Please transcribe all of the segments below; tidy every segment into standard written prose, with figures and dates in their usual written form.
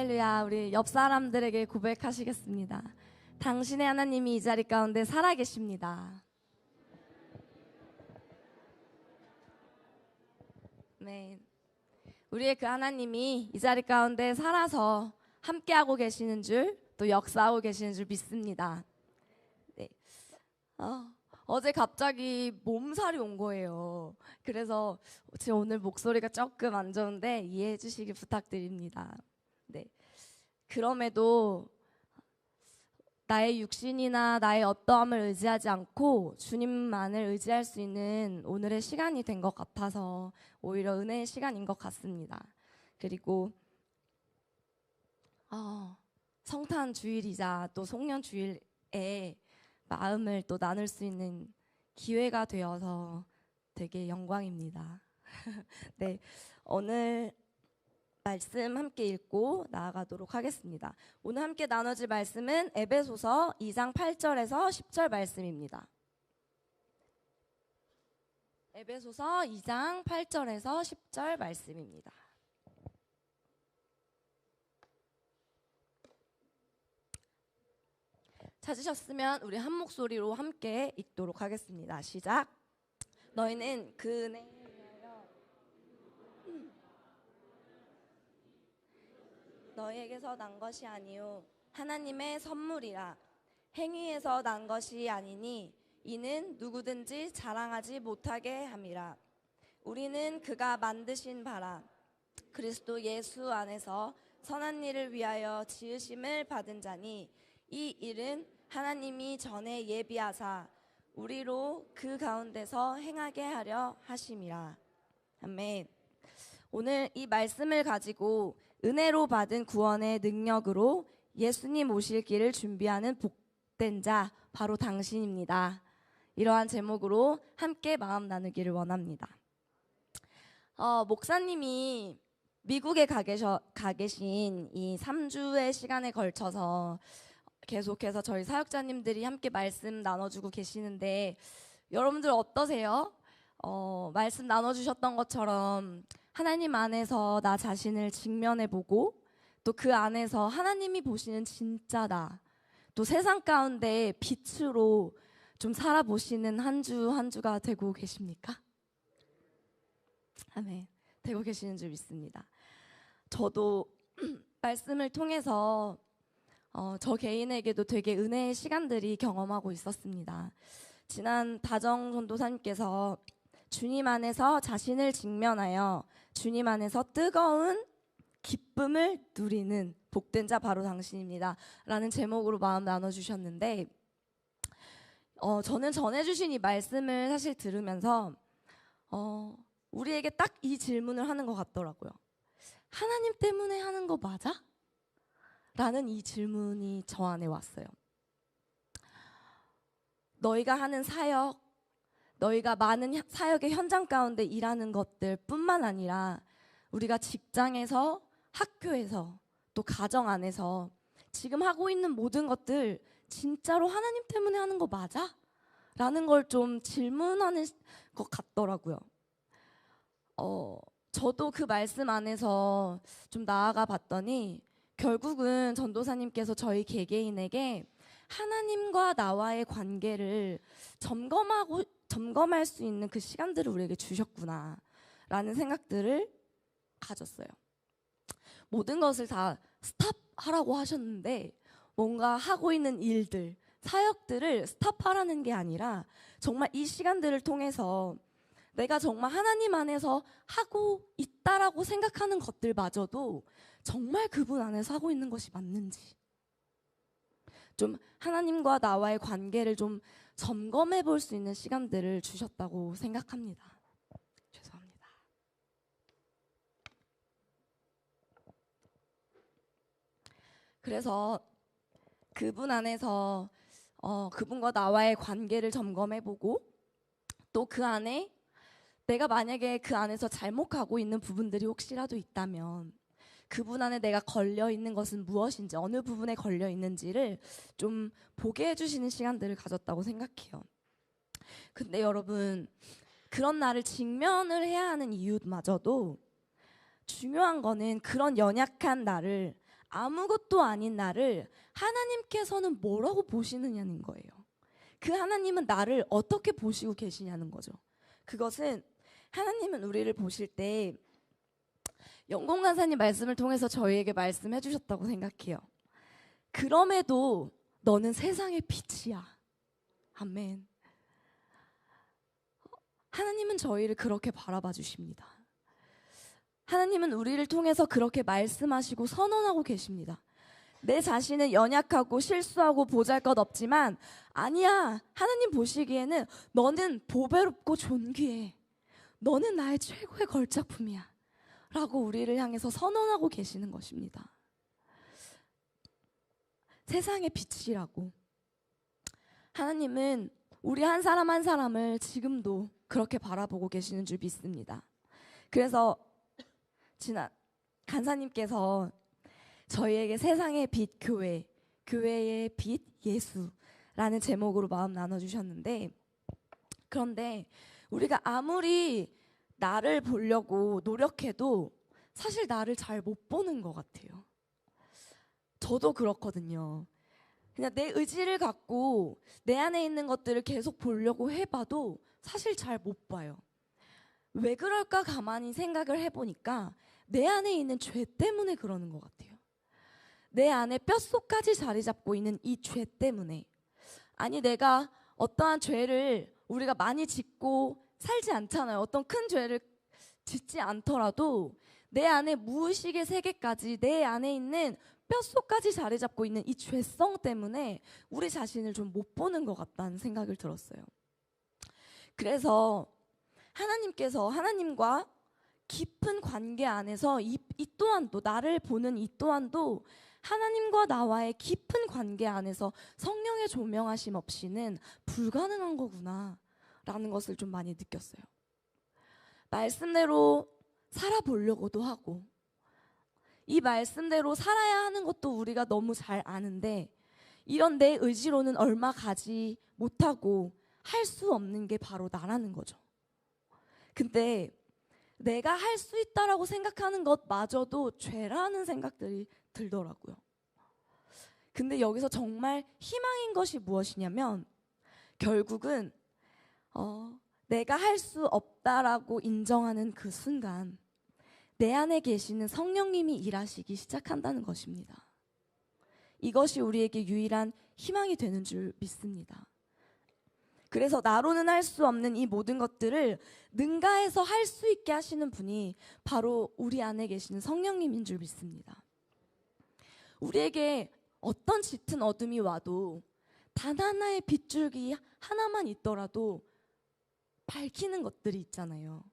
할렐루야. 우리 옆 사람들에게 고백하시겠습니다. 당신의 하나님이 이 자리 가운데 살아계십니다. 네, 우리의 그 하나님이 이 자리 가운데 살아서 함께하고 계시는 줄, 또 역사하고 계시는 줄 믿습니다. 네. 어제 갑자기 몸살이 온 거예요. 그래서 지금 오늘 목소리가 조금 안 좋은데 이해해 주시기 부탁드립니다. 네. 그럼에도 나의 육신이나 나의 어떠함을 의지하지 않고 주님만을 의지할 수 있는 오늘의 시간이 된 것 같아서 오히려 은혜의 시간인 것 같습니다. 그리고 성탄 주일이자 또 송년 주일에 마음을 또 나눌 수 있는 기회가 되어서 되게 영광입니다. 네, 오늘 말씀 함께 읽고 나아가도록 하겠습니다. 오늘 함께 나눠질 말씀은 에베소서 2장 8절에서 10절 말씀입니다. 에베소서 2장 8절에서 10절 말씀입니다. 찾으셨으면 우리 한 목소리로 함께 읽도록 하겠습니다. 시작. 너희는 그 은혜에 위하여 너희에게서 난 것이 아니요 하나님의 선물이라. 행위에서 난 것이 아니니 이는 누구든지 자랑하지 못하게 함이라. 우리는 그가 만드신 바라 그리스도 예수 안에서 선한 일을 위하여 지으심을 받은 자니 이 일은 하나님이 전에 예비하사 우리로 그 가운데서 행하게 하려 하심이라. 아멘. 오늘 이 말씀을 가지고 은혜로 받은 구원의 능력으로 예수님 오실 길을 준비하는 복된 자 바로 당신입니다. 이러한 제목으로 함께 마음 나누기를 원합니다. 목사님이 미국에 가 계신 이 3주의 시간에 걸쳐서 계속해서 저희 사역자님들이 함께 말씀 나눠주고 계시는데 여러분들 어떠세요? 말씀 나눠주셨던 것처럼 하나님 안에서 나 자신을 직면해보고 또 그 안에서 하나님이 보시는 진짜 나, 또 세상 가운데 빛으로 좀 살아보시는 한 주 한 주가 되고 계십니까? 아멘. 되고 계시는 줄 믿습니다. 저도 말씀을 통해서 저 개인에게도 되게 은혜의 시간들이 경험하고 있었습니다. 지난 다정 전도사님께서 주님 안에서 자신을 직면하여 주님 안에서 뜨거운 기쁨을 누리는 복된 자 바로 당신입니다 라는 제목으로 마음 나눠주셨는데 저는 전해주신 이 말씀을 사실 들으면서 우리에게 딱 이 질문을 하는 것 같더라고요. 하나님 때문에 하는 거 맞아? 라는 이 질문이 저 안에 왔어요. 너희가 하는 사역, 너희가 많은 사역의 현장 가운데 일하는 것들 뿐만 아니라 우리가 직장에서, 학교에서, 또 가정 안에서 지금 하고 있는 모든 것들 진짜로 하나님 때문에 하는 거 맞아? 라는 걸 좀 질문하는 것 같더라고요. 저도 그 말씀 안에서 좀 나아가 봤더니 결국은 전도사님께서 저희 개개인에게 하나님과 나와의 관계를 점검할 수 있는 그 시간들을 우리에게 주셨구나 라는 생각들을 가졌어요. 모든 것을 다 스탑하라고 하셨는데 뭔가 하고 있는 일들, 사역들을 스탑하라는 게 아니라 정말 이 시간들을 통해서 내가 정말 하나님 안에서 하고 있다라고 생각하는 것들마저도 정말 그분 안에서 하고 있는 것이 맞는지 좀 하나님과 나와의 관계를 좀 점검해 볼 수 있는 시간들을 주셨다고 생각합니다. 죄송합니다. 그래서 그분 안에서 그분과 나와의 관계를 점검해 보고 또 그 안에 내가 만약에 그 안에서 잘못 가고 있는 부분들이 혹시라도 있다면 그분 안에 내가 걸려 있는 것은 무엇인지, 어느 부분에 걸려 있는지를 좀 보게 해주시는 시간들을 가졌다고 생각해요. 근데 여러분, 그런 나를 직면을 해야 하는 이유마저도 중요한 거는 그런 연약한 나를 아무것도 아닌 나를 하나님께서는 뭐라고 보시느냐는 거예요. 그 하나님은 나를 어떻게 보시고 계시냐는 거죠. 그것은 하나님은 우리를 보실 때 영공 간사님 말씀을 통해서 저희에게 말씀해 주셨다고 생각해요. 그럼에도 너는 세상의 빛이야. 아멘. 하나님은 저희를 그렇게 바라봐 주십니다. 하나님은 우리를 통해서 그렇게 말씀하시고 선언하고 계십니다. 내 자신은 연약하고 실수하고 보잘것없지만 아니야. 하나님 보시기에는 너는 보배롭고 존귀해. 너는 나의 최고의 걸작품이야. 라고 우리를 향해서 선언하고 계시는 것입니다. 세상의 빛이라고. 하나님은 우리 한 사람 한 사람을 지금도 그렇게 바라보고 계시는 줄 믿습니다. 그래서 지난 간사님께서 저희에게 세상의 빛 교회, 교회의 빛 예수라는 제목으로 마음 나눠주셨는데, 그런데 우리가 아무리 나를 보려고 노력해도 사실 나를 잘 못 보는 것 같아요. 저도 그렇거든요. 그냥 내 의지를 갖고 내 안에 있는 것들을 계속 보려고 해봐도 사실 잘 못 봐요. 왜 그럴까 가만히 생각을 해보니까 내 안에 있는 죄 때문에 그러는 것 같아요. 내 안에 뼛속까지 자리 잡고 있는 이 죄 때문에. 아니, 내가 어떠한 죄를 우리가 많이 짓고 살지 않잖아요. 어떤 큰 죄를 짓지 않더라도 내 안에 무의식의 세계까지, 내 안에 있는 뼛속까지 자리 잡고 있는 이 죄성 때문에 우리 자신을 좀 못 보는 것 같다는 생각을 들었어요. 그래서 하나님께서 하나님과 깊은 관계 안에서 이 또한도, 나를 보는 이 또한도 하나님과 나와의 깊은 관계 안에서 성령의 조명하심 없이는 불가능한 거구나 라는 것을 좀 많이 느꼈어요. 말씀대로 살아보려고도 하고, 이 말씀대로 살아야 하는 것도 우리가 너무 잘 아는데, 이런 내 의지로는 얼마 가지 못하고 할 수 없는 게 바로 나라는 거죠. 근데 내가 할 수 있다라고 생각하는 것마저도 죄라는 생각들이 들더라고요. 근데 여기서 정말 희망인 것이 무엇이냐면, 결국은 내가 할 수 없다라고 인정하는 그 순간 내 안에 계시는 성령님이 일하시기 시작한다는 것입니다. 이것이 우리에게 유일한 희망이 되는 줄 믿습니다. 그래서 나로는 할 수 없는 이 모든 것들을 능가해서 할 수 있게 하시는 분이 바로 우리 안에 계시는 성령님인 줄 믿습니다. 우리에게 어떤 짙은 어둠이 와도 단 하나의 빗줄기 하나만 있더라도 밝히는 것들이 있잖아요.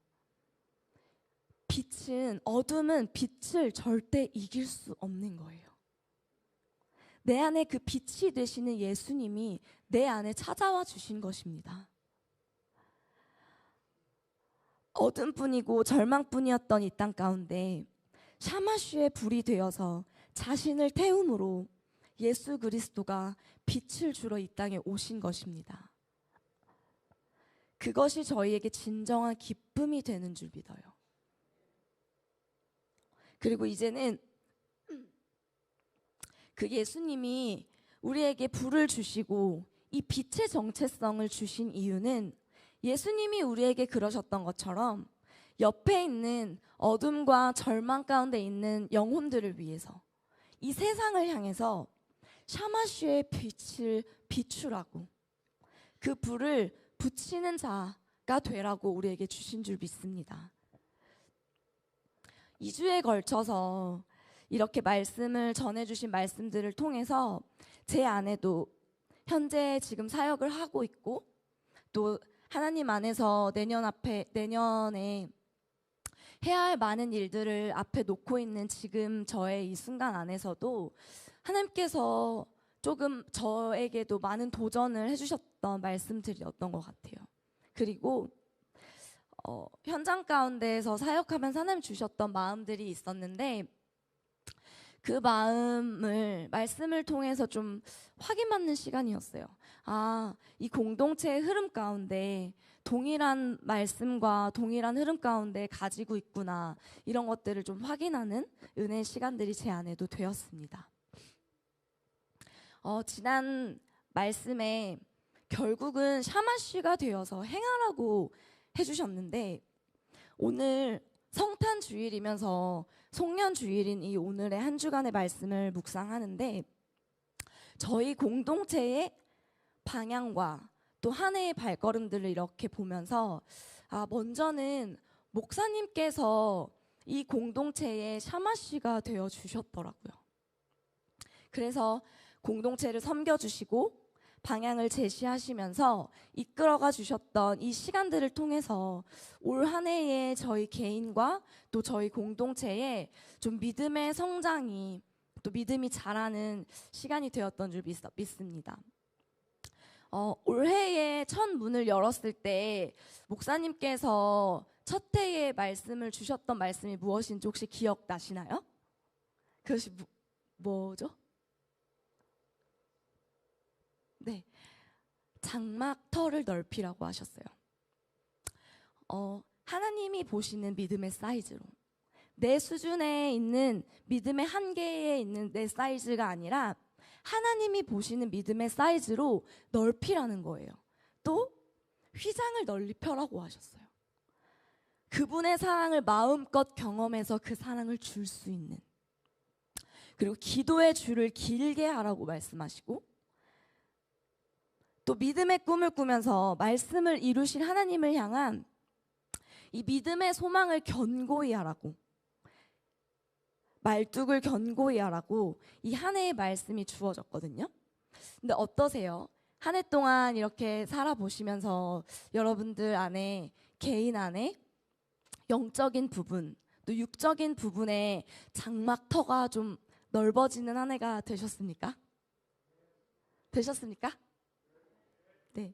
어둠은 빛을 절대 이길 수 없는 거예요. 내 안에 그 빛이 되시는 예수님이 내 안에 찾아와 주신 것입니다. 어둠뿐이고 절망뿐이었던 이 땅 가운데 샤마슈의 불이 되어서 자신을 태움으로 예수 그리스도가 빛을 주러 이 땅에 오신 것입니다. 그것이 저희에게 진정한 기쁨이 되는 줄 믿어요. 그리고 이제는 그 예수님이 우리에게 불을 주시고 이 빛의 정체성을 주신 이유는 예수님이 우리에게 그러셨던 것처럼 옆에 있는 어둠과 절망 가운데 있는 영혼들을 위해서, 이 세상을 향해서 샤마슈의 빛을 비추라고, 그 불을 붙이는 자가 되라고 우리에게 주신 줄 믿습니다. 2주에 걸쳐서 이렇게 말씀을 전해주신 말씀들을 통해서 제 안에도 현재 지금 사역을 하고 있고, 또 하나님 안에서 내년에 해야 할 많은 일들을 앞에 놓고 있는 지금 저의 이 순간 안에서도 하나님께서 조금 저에게도 많은 도전을 해주셨던 말씀들이었던 것 같아요. 그리고 현장 가운데에서 사역하면서 하나님 주셨던 마음들이 있었는데, 그 마음을 말씀을 통해서 좀 확인받는 시간이었어요. 아, 이 공동체의 흐름 가운데 동일한 말씀과 동일한 흐름 가운데 가지고 있구나. 이런 것들을 좀 확인하는 은혜의 시간들이 제 안에도 되었습니다. 지난 말씀에 결국은 샤마쉬가 되어서 행하라고 해주셨는데, 오늘 성탄 주일이면서 송년 주일인 이 오늘의 한 주간의 말씀을 묵상하는데, 저희 공동체의 방향과 또 한 해의 발걸음들을 이렇게 보면서 먼저는 목사님께서 이 공동체의 샤마쉬가 되어 주셨더라고요. 그래서 공동체를 섬겨주시고 방향을 제시하시면서 이끌어가 주셨던 이 시간들을 통해서 올 한 해에 저희 개인과 또 저희 공동체에 좀 믿음의 성장이 또 믿음이 자라는 시간이 되었던 줄 믿습니다. 올해의 첫 문을 열었을 때 목사님께서 첫 해에 말씀을 주셨던 말씀이 무엇인지 혹시 기억나시나요? 그것이 뭐죠? 네, 장막터를 넓히라고 하셨어요. 하나님이 보시는 믿음의 사이즈로, 내 수준에 있는 믿음의 한계에 있는 내 사이즈가 아니라 하나님이 보시는 믿음의 사이즈로 넓히라는 거예요. 또 휘장을 넓혀라고 하셨어요. 그분의 사랑을 마음껏 경험해서 그 사랑을 줄 수 있는, 그리고 기도의 줄을 길게 하라고 말씀하시고, 또 믿음의 꿈을 꾸면서 말씀을 이루실 하나님을 향한 이 믿음의 소망을 견고히 하라고, 말뚝을 견고히 하라고 이 한 해의 말씀이 주어졌거든요. 근데 어떠세요? 한 해 동안 이렇게 살아보시면서 여러분들 안에, 개인 안에 영적인 부분, 또 육적인 부분에 장막터가 좀 넓어지는 한 해가 되셨습니까? 되셨습니까? 네.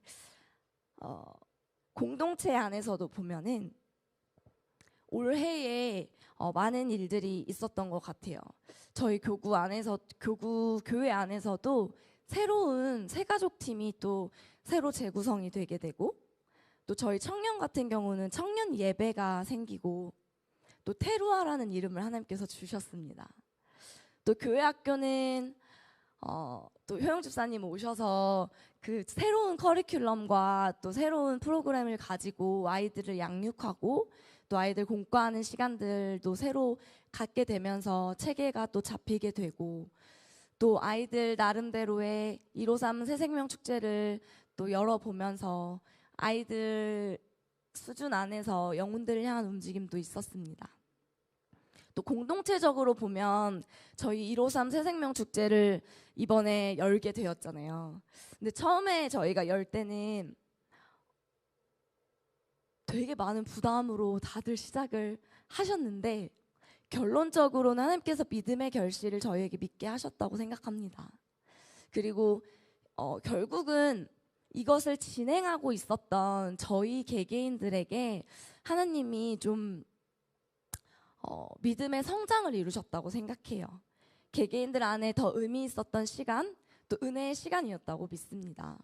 공동체 안에서도 보면은 올해에 많은 일들이 있었던 것 같아요. 저희 교회 안에서도 새로운 새가족 팀이 또 새로 재구성이 되게 되고, 또 저희 청년 같은 경우는 청년 예배가 생기고, 또 테루아라는 이름을 하나님께서 주셨습니다. 또 교회 학교는 또 효영 집사님 오셔서 그 새로운 커리큘럼과 또 새로운 프로그램을 가지고 아이들을 양육하고 또 아이들 공과하는 시간들도 새로 갖게 되면서 체계가 또 잡히게 되고, 또 아이들 나름대로의 153 새생명 축제를 또 열어보면서 아이들 수준 안에서 영혼들을 향한 움직임도 있었습니다. 또 공동체적으로 보면 저희 153 새생명 축제를 이번에 열게 되었잖아요. 근데 처음에 저희가 열 때는 되게 많은 부담으로 다들 시작을 하셨는데, 결론적으로는 하나님께서 믿음의 결실을 저희에게 믿게 하셨다고 생각합니다. 그리고 결국은 이것을 진행하고 있었던 저희 개개인들에게 하나님이 좀 믿음의 성장을 이루셨다고 생각해요. 개개인들 안에 더 의미 있었던 시간, 또 은혜의 시간이었다고 믿습니다.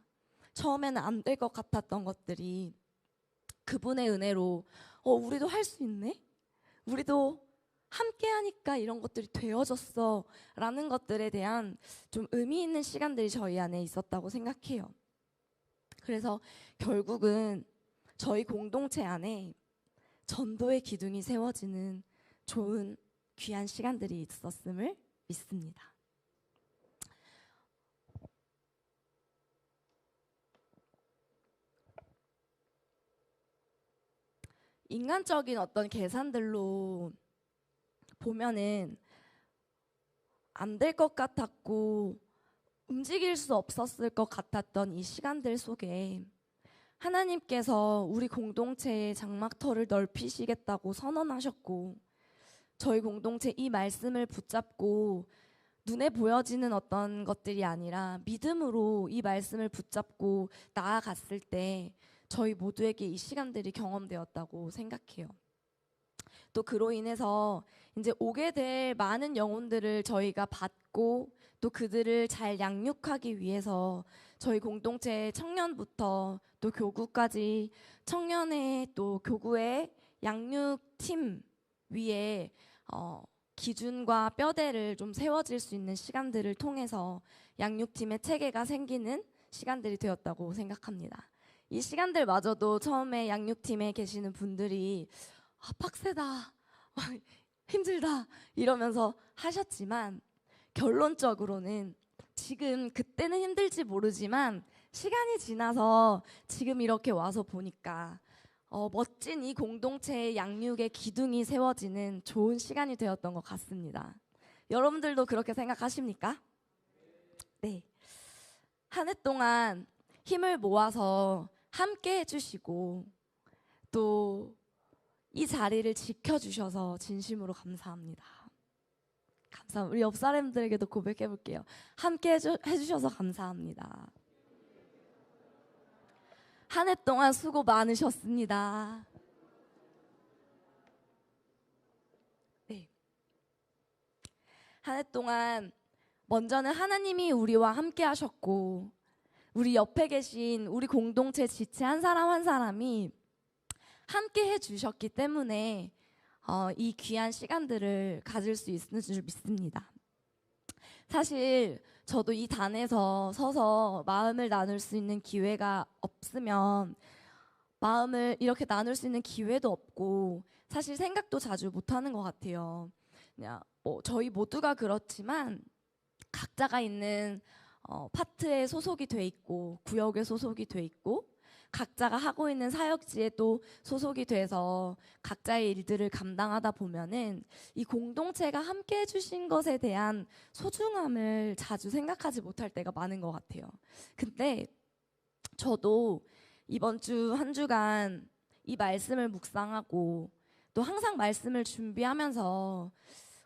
처음에는 안 될 것 같았던 것들이 그분의 은혜로 우리도 할 수 있네? 우리도 함께 하니까 이런 것들이 되어졌어 라는 것들에 대한 좀 의미 있는 시간들이 저희 안에 있었다고 생각해요. 그래서 결국은 저희 공동체 안에 전도의 기둥이 세워지는 좋은 귀한 시간들이 있었음을 믿습니다. 인간적인 어떤 계산들로 보면은 안 될 것 같았고 움직일 수 없었을 것 같았던 이 시간들 속에 하나님께서 우리 공동체의 장막터를 넓히시겠다고 선언하셨고, 저희 공동체 이 말씀을 붙잡고 눈에 보여지는 어떤 것들이 아니라 믿음으로 이 말씀을 붙잡고 나아갔을 때 저희 모두에게 이 시간들이 경험되었다고 생각해요. 또 그로 인해서 이제 오게 될 많은 영혼들을 저희가 받고 또 그들을 잘 양육하기 위해서 저희 공동체 청년부터 또 교구까지 청년의 또 교구의 양육팀 위에 기준과 뼈대를 좀 세워질 수 있는 시간들을 통해서 양육팀의 체계가 생기는 시간들이 되었다고 생각합니다. 이 시간들마저도 처음에 양육팀에 계시는 분들이 빡세다, 힘들다 이러면서 하셨지만 결론적으로는 지금 그때는 힘들지 모르지만 시간이 지나서 지금 이렇게 와서 보니까 멋진 이 공동체의 양육의 기둥이 세워지는 좋은 시간이 되었던 것 같습니다. 여러분들도 그렇게 생각하십니까? 네. 한 해 동안 힘을 모아서 함께 해주시고 또 이 자리를 지켜주셔서 진심으로 감사합니다. 감사합니다. 우리 옆 사람들에게도 고백해 볼게요. 함께 해주셔서 감사합니다. 한 해 동안 수고 많으셨습니다. 네. 한 해 동안 먼저는 하나님이 우리와 함께 하셨고 우리 옆에 계신 우리 공동체 지체 한 사람 한 사람이 함께 해주셨기 때문에 이 귀한 시간들을 가질 수 있는 줄 믿습니다. 사실 저도 이 단에서 서서 마음을 나눌 수 있는 기회가 없으면 마음을 이렇게 나눌 수 있는 기회도 없고 사실 생각도 자주 못하는 것 같아요. 그냥 저희 모두가 그렇지만 각자가 있는 파트에 소속이 돼 있고 구역에 소속이 돼 있고 각자가 하고 있는 사역지에 또 소속이 돼서 각자의 일들을 감당하다 보면은 이 공동체가 함께 해주신 것에 대한 소중함을 자주 생각하지 못할 때가 많은 것 같아요. 근데 저도 이번 주 한 주간 이 말씀을 묵상하고 또 항상 말씀을 준비하면서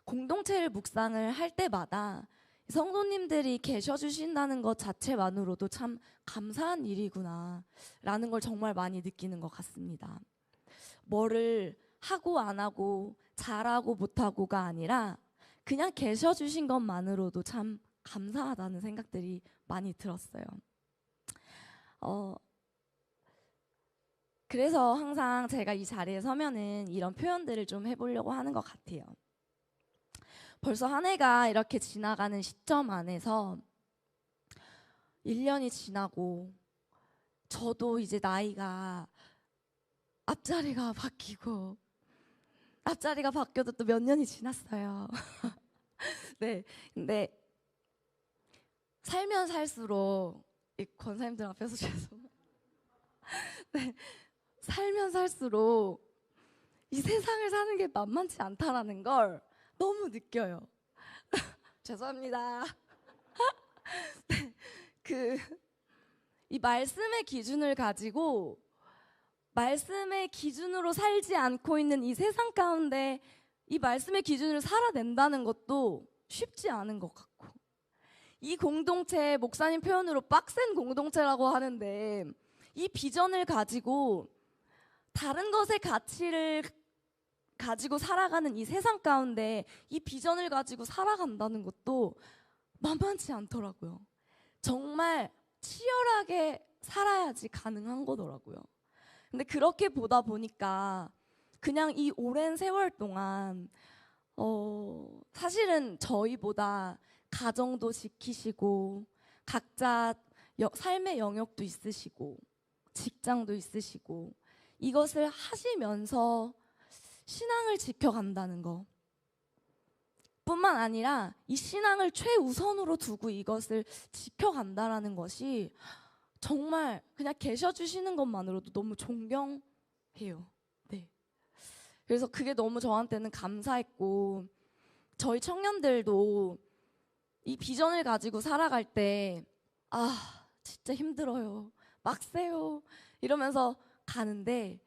공동체를 묵상을 할 때마다 성도님들이 계셔주신다는 것 자체만으로도 참 감사한 일이구나 라는 걸 정말 많이 느끼는 것 같습니다. 뭐를 하고 안 하고 잘하고 못하고가 아니라 그냥 계셔주신 것만으로도 참 감사하다는 생각들이 많이 들었어요. 그래서 항상 제가 이 자리에 서면은 이런 표현들을 좀 해보려고 하는 것 같아요. 벌써 한 해가 이렇게 지나가는 시점 안에서 1년이 지나고 저도 이제 나이가 앞자리가 바뀌고 앞자리가 바뀌어도 또 몇 년이 지났어요. 네, 근데 살면 살수록 이 권사님들 앞에서 죄송해요. 네, 살면 살수록 이 세상을 사는 게 만만치 않다라는 걸 너무 느껴요. 죄송합니다. 이 말씀의 기준을 가지고 말씀의 기준으로 살지 않고 있는 이 세상 가운데 이 말씀의 기준을 살아낸다는 것도 쉽지 않은 것 같고 이 공동체 목사님 표현으로 빡센 공동체라고 하는데 이 비전을 가지고 다른 것의 가치를 가지고 살아가는 이 세상 가운데 이 비전을 가지고 살아간다는 것도 만만치 않더라고요. 정말 치열하게 살아야지 가능한 거더라고요. 근데 그렇게 보다 보니까 그냥 이 오랜 세월 동안 사실은 저희보다 가정도 지키시고 각자 삶의 영역도 있으시고 직장도 있으시고 이것을 하시면서 신앙을 지켜간다는 거 뿐만 아니라 이 신앙을 최우선으로 두고 이것을 지켜간다라는 것이 정말 그냥 계셔주시는 것만으로도 너무 존경해요. 네. 그래서 그게 너무 저한테는 감사했고 저희 청년들도 이 비전을 가지고 살아갈 때 진짜 힘들어요. 빡세요. 이러면서 가는데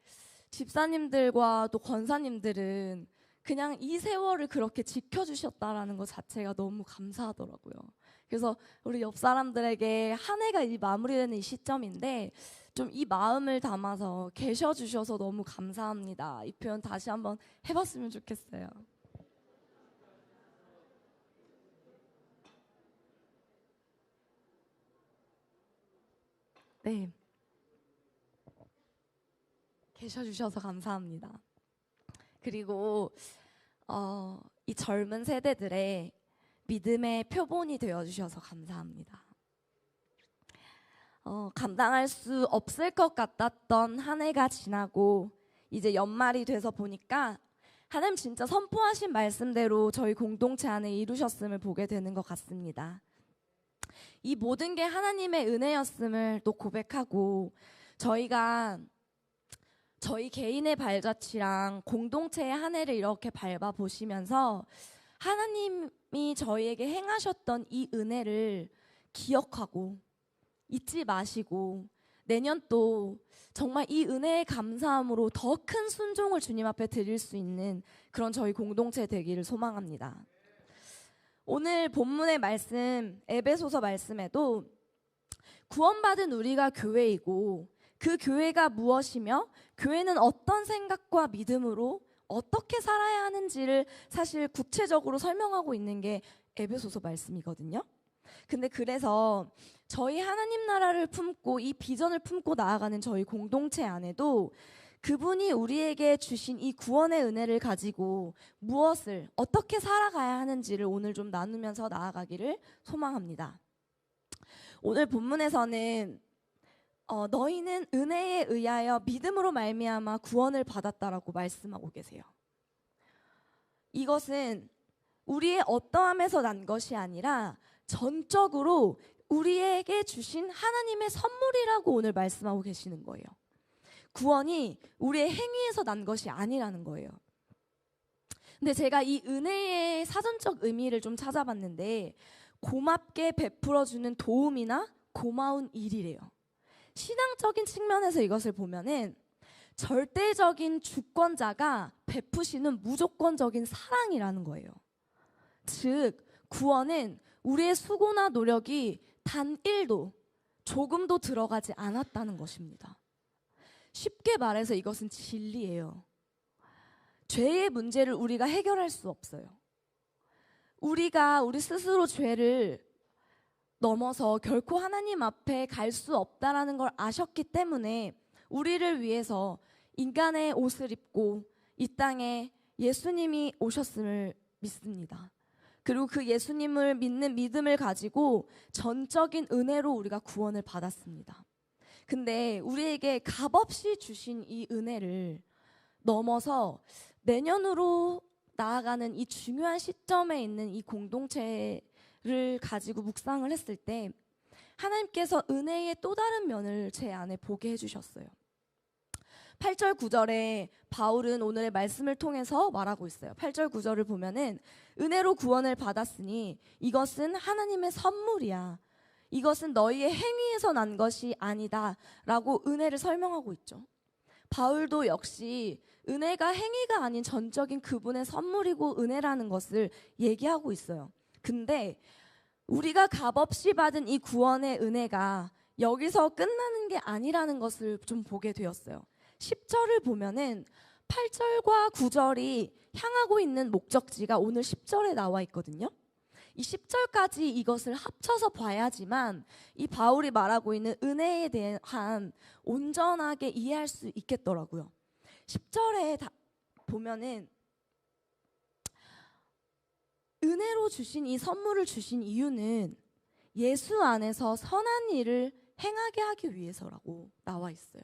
집사님들과 또 권사님들은 그냥 이 세월을 그렇게 지켜주셨다라는 것 자체가 너무 감사하더라고요. 그래서 우리 옆 사람들에게 한 해가 이 마무리되는 이 시점인데 좀 이 마음을 담아서 계셔 주셔서 너무 감사합니다. 이 표현 다시 한번 해봤으면 좋겠어요. 네, 계셔 주셔서 감사합니다. 그리고 이 젊은 세대들의 믿음의 표본이 되어 주셔서 감사합니다. 감당할 수 없을 것 같았던 한 해가 지나고 이제 연말이 돼서 보니까 하나님 진짜 선포하신 말씀대로 저희 공동체 안에 이루셨음을 보게 되는 것 같습니다. 이 모든 게 하나님의 은혜였음을 또 고백하고 저희가 저희 개인의 발자취랑 공동체의 한 해를 이렇게 밟아보시면서 하나님이 저희에게 행하셨던 이 은혜를 기억하고 잊지 마시고 내년 또 정말 이 은혜의 감사함으로 더 큰 순종을 주님 앞에 드릴 수 있는 그런 저희 공동체 되기를 소망합니다. 오늘 본문의 말씀 에베소서 말씀에도 구원받은 우리가 교회이고 그 교회가 무엇이며 교회는 어떤 생각과 믿음으로 어떻게 살아야 하는지를 사실 구체적으로 설명하고 있는 게 에베소서 말씀이거든요. 근데 그래서 저희 하나님 나라를 품고 이 비전을 품고 나아가는 저희 공동체 안에도 그분이 우리에게 주신 이 구원의 은혜를 가지고 무엇을 어떻게 살아가야 하는지를 오늘 좀 나누면서 나아가기를 소망합니다. 오늘 본문에서는 너희는 은혜에 의하여 믿음으로 말미암아 구원을 받았다라고 말씀하고 계세요. 이것은 우리의 어떠함에서 난 것이 아니라 전적으로 우리에게 주신 하나님의 선물이라고 오늘 말씀하고 계시는 거예요. 구원이 우리의 행위에서 난 것이 아니라는 거예요. 근데 제가 이 은혜의 사전적 의미를 좀 찾아봤는데 고맙게 베풀어주는 도움이나 고마운 일이래요. 신앙적인 측면에서 이것을 보면은 절대적인 주권자가 베푸시는 무조건적인 사랑이라는 거예요. 즉 구원은 우리의 수고나 노력이 단 1도 조금도 들어가지 않았다는 것입니다. 쉽게 말해서 이것은 진리예요. 죄의 문제를 우리가 해결할 수 없어요. 우리가 우리 스스로 죄를 넘어서 결코 하나님 앞에 갈 수 없다라는 걸 아셨기 때문에 우리를 위해서 인간의 옷을 입고 이 땅에 예수님이 오셨음을 믿습니다. 그리고 그 예수님을 믿는 믿음을 가지고 전적인 은혜로 우리가 구원을 받았습니다. 근데 우리에게 값없이 주신 이 은혜를 넘어서 내년으로 나아가는 이 중요한 시점에 있는 이 공동체를 가지고 묵상을 했을 때 하나님께서 은혜의 또 다른 면을 제 안에 보게 해주셨어요. 8절 9절에 바울은 오늘의 말씀을 통해서 말하고 있어요. 8절 9절을 보면은 은혜로 구원을 받았으니 이것은 하나님의 선물이야. 이것은 너희의 행위에서 난 것이 아니다 라고 은혜를 설명하고 있죠. 바울도 역시 은혜가 행위가 아닌 전적인 그분의 선물이고 은혜라는 것을 얘기하고 있어요. 근데 우리가 값없이 받은 이 구원의 은혜가 여기서 끝나는 게 아니라는 것을 좀 보게 되었어요. 10절을 보면은 8절과 9절이 향하고 있는 목적지가 오늘 10절에 나와 있거든요. 이 10절까지 이것을 합쳐서 봐야지만 이 바울이 말하고 있는 은혜에 대한 온전하게 이해할 수 있겠더라고요. 10절에 보면은 은혜로 주신 이 선물을 주신 이유는 예수 안에서 선한 일을 행하게 하기 위해서라고 나와 있어요.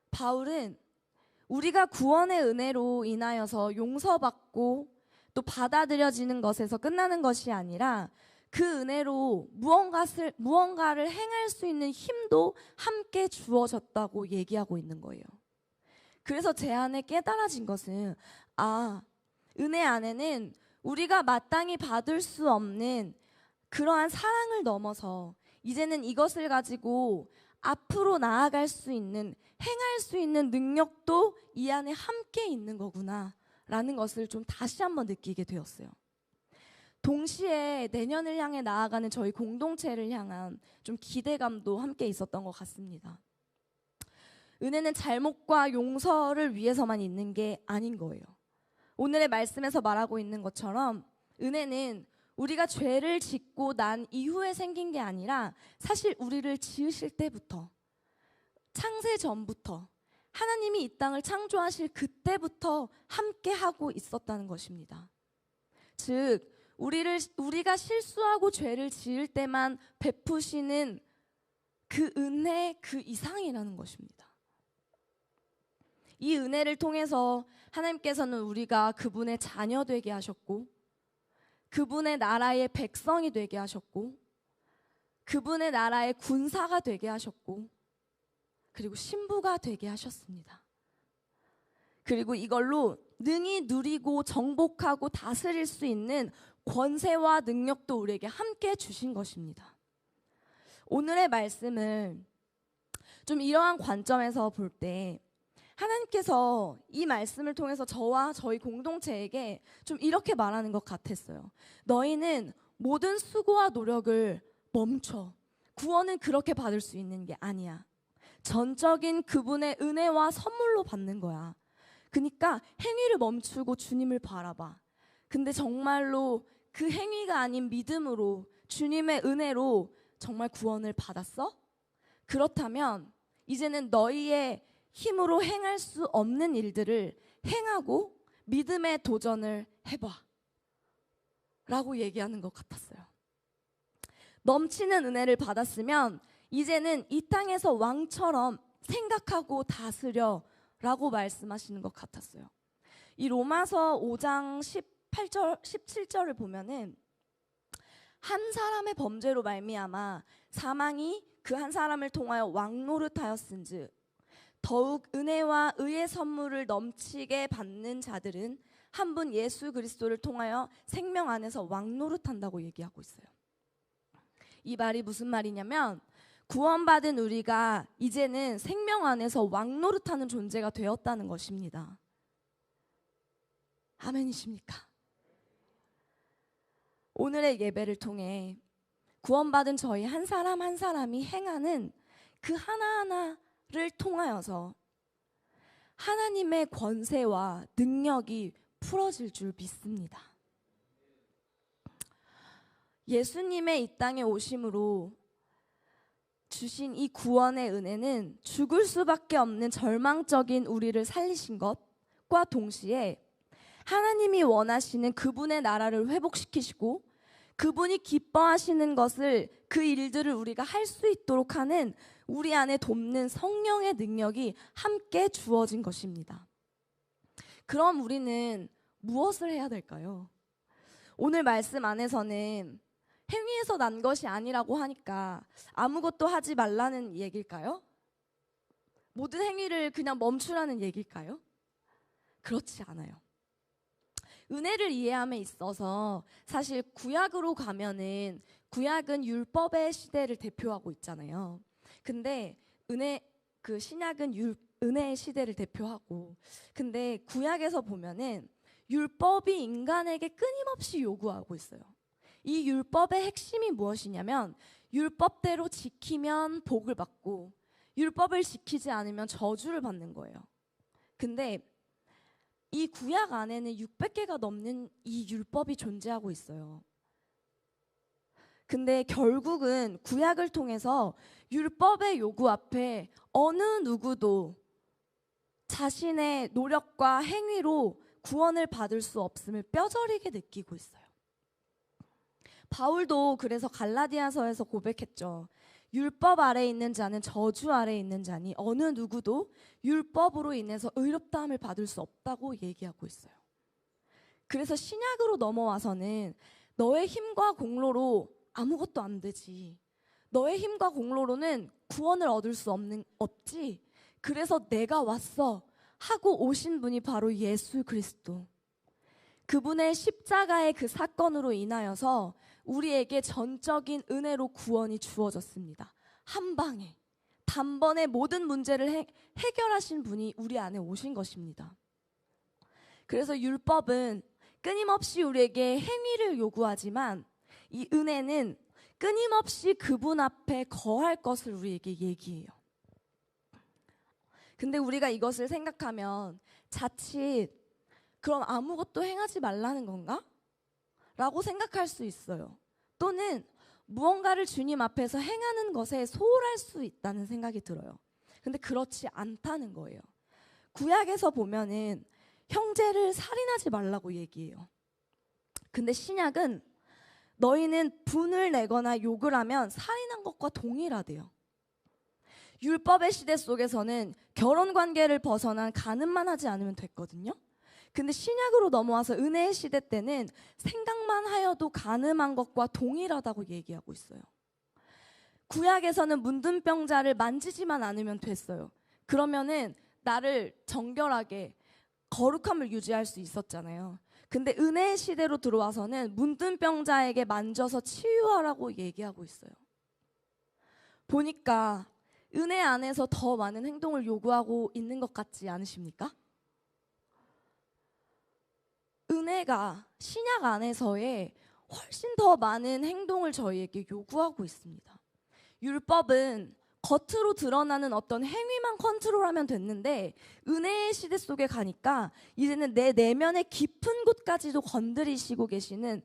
바울은 우리가 구원의 은혜로 인하여서 용서받고 또 받아들여지는 것에서 끝나는 것이 아니라 그 은혜로 무언가를 행할 수 있는 힘도 함께 주어졌다고 얘기하고 있는 거예요. 그래서 제 안에 깨달아진 것은 은혜 안에는 우리가 마땅히 받을 수 없는 그러한 사랑을 넘어서 이제는 이것을 가지고 앞으로 나아갈 수 있는 행할 수 있는 능력도 이 안에 함께 있는 거구나 라는 것을 좀 다시 한번 느끼게 되었어요. 동시에 내년을 향해 나아가는 저희 공동체를 향한 좀 기대감도 함께 있었던 것 같습니다. 은혜는 잘못과 용서를 위해서만 있는 게 아닌 거예요. 오늘의 말씀에서 말하고 있는 것처럼 은혜는 우리가 죄를 짓고 난 이후에 생긴 게 아니라 사실 우리를 지으실 때부터, 창세 전부터, 하나님이 이 땅을 창조하실 그때부터 함께 하고 있었다는 것입니다. 즉 우리가 실수하고 죄를 지을 때만 베푸시는 그 은혜 그 이상이라는 것입니다. 이 은혜를 통해서 하나님께서는 우리가 그분의 자녀 되게 하셨고, 그분의 나라의 백성이 되게 하셨고, 그분의 나라의 군사가 되게 하셨고, 그리고 신부가 되게 하셨습니다. 그리고 이걸로 능히 누리고 정복하고 다스릴 수 있는 권세와 능력도 우리에게 함께 주신 것입니다. 오늘의 말씀을 좀 이러한 관점에서 볼 때 하나님께서 이 말씀을 통해서 저와 저희 공동체에게 좀 이렇게 말하는 것 같았어요. 너희는 모든 수고와 노력을 멈춰. 구원은 그렇게 받을 수 있는 게 아니야. 전적인 그분의 은혜와 선물로 받는 거야. 그러니까 행위를 멈추고 주님을 바라봐. 근데 정말로 그 행위가 아닌 믿음으로 주님의 은혜로 정말 구원을 받았어? 그렇다면 이제는 너희의 힘으로 행할 수 없는 일들을 행하고 믿음의 도전을 해봐 라고 얘기하는 것 같았어요. 넘치는 은혜를 받았으면 이제는 이 땅에서 왕처럼 생각하고 다스려 라고 말씀하시는 것 같았어요. 이 로마서 5장 18절, 17절을 보면은 한 사람의 범죄로 말미암아 사망이 그 한 사람을 통하여 왕노릇하였은즉 더욱 은혜와 의의 선물을 넘치게 받는 자들은 한 분 예수 그리스도를 통하여 생명 안에서 왕노릇한다고 얘기하고 있어요. 이 말이 무슨 말이냐면 구원받은 우리가 이제는 생명 안에서 왕노릇하는 존재가 되었다는 것입니다. 아멘이십니까? 오늘의 예배를 통해 구원받은 저희 한 사람 한 사람이 행하는 그 하나하나를 통하여서 하나님의 권세와 능력이 풀어질 줄 믿습니다. 예수님의 이 땅에 오심으로 주신 이 구원의 은혜는 죽을 수밖에 없는 절망적인 우리를 살리신 것과 동시에 하나님이 원하시는 그분의 나라를 회복시키시고 그분이 기뻐하시는 것을 그 일들을 우리가 할 수 있도록 하는 우리 안에 돕는 성령의 능력이 함께 주어진 것입니다. 그럼 우리는 무엇을 해야 될까요? 오늘 말씀 안에서는 행위에서 난 것이 아니라고 하니까 아무것도 하지 말라는 얘기일까요? 모든 행위를 그냥 멈추라는 얘기일까요? 그렇지 않아요. 은혜를 이해함에 있어서 사실 구약으로 가면은 구약은 율법의 시대를 대표하고 있잖아요. 근데 신약은 은혜의 시대를 대표하고, 근데 구약에서 보면은 율법이 인간에게 끊임없이 요구하고 있어요. 이 율법의 핵심이 무엇이냐면 율법대로 지키면 복을 받고 율법을 지키지 않으면 저주를 받는 거예요. 근데 이 구약 안에는 600개가 넘는 이 율법이 존재하고 있어요. 근데 결국은 구약을 통해서 율법의 요구 앞에 어느 누구도 자신의 노력과 행위로 구원을 받을 수 없음을 뼈저리게 느끼고 있어요. 바울도 그래서 갈라디아서에서 고백했죠. 율법 아래에 있는 자는 저주 아래에 있는 자니 어느 누구도 율법으로 인해서 의롭다함을 받을 수 없다고 얘기하고 있어요. 그래서 신약으로 넘어와서는 너의 힘과 공로로 아무것도 안 되지. 너의 힘과 공로로는 구원을 얻을 수 없지. 그래서 내가 왔어 하고 오신 분이 바로 예수 그리스도. 그분의 십자가의 그 사건으로 인하여서 우리에게 전적인 은혜로 구원이 주어졌습니다. 한 방에 단번에 모든 문제를 해결하신 분이 우리 안에 오신 것입니다. 그래서 율법은 끊임없이 우리에게 행위를 요구하지만 이 은혜는 끊임없이 그분 앞에 거할 것을 우리에게 얘기해요. 근데 우리가 이것을 생각하면 자칫 그럼 아무것도 행하지 말라는 건가? 라고 생각할 수 있어요. 또는 무언가를 주님 앞에서 행하는 것에 소홀할 수 있다는 생각이 들어요. 근데 그렇지 않다는 거예요. 구약에서 보면은 형제를 살인하지 말라고 얘기해요. 근데 신약은 너희는 분을 내거나 욕을 하면 살인한 것과 동일하대요. 율법의 시대 속에서는 결혼 관계를 벗어난 간음만 하지 않으면 됐거든요. 근데 신약으로 넘어와서 은혜의 시대 때는 생각만 하여도 간음한 것과 동일하다고 얘기하고 있어요. 구약에서는 문둥병자를 만지지만 않으면 됐어요. 그러면은 나를 정결하게 거룩함을 유지할 수 있었잖아요. 근데 은혜의 시대로 들어와서는 문둥병자에게 만져서 치유하라고 얘기하고 있어요. 보니까 은혜 안에서 더 많은 행동을 요구하고 있는 것 같지 않으십니까? 은혜가 신약 안에서의 훨씬 더 많은 행동을 저희에게 요구하고 있습니다. 율법은 겉으로 드러나는 어떤 행위만 컨트롤하면 됐는데 은혜의 시대 속에 가니까 이제는 내 내면의 깊은 곳까지도 건드리시고 계시는,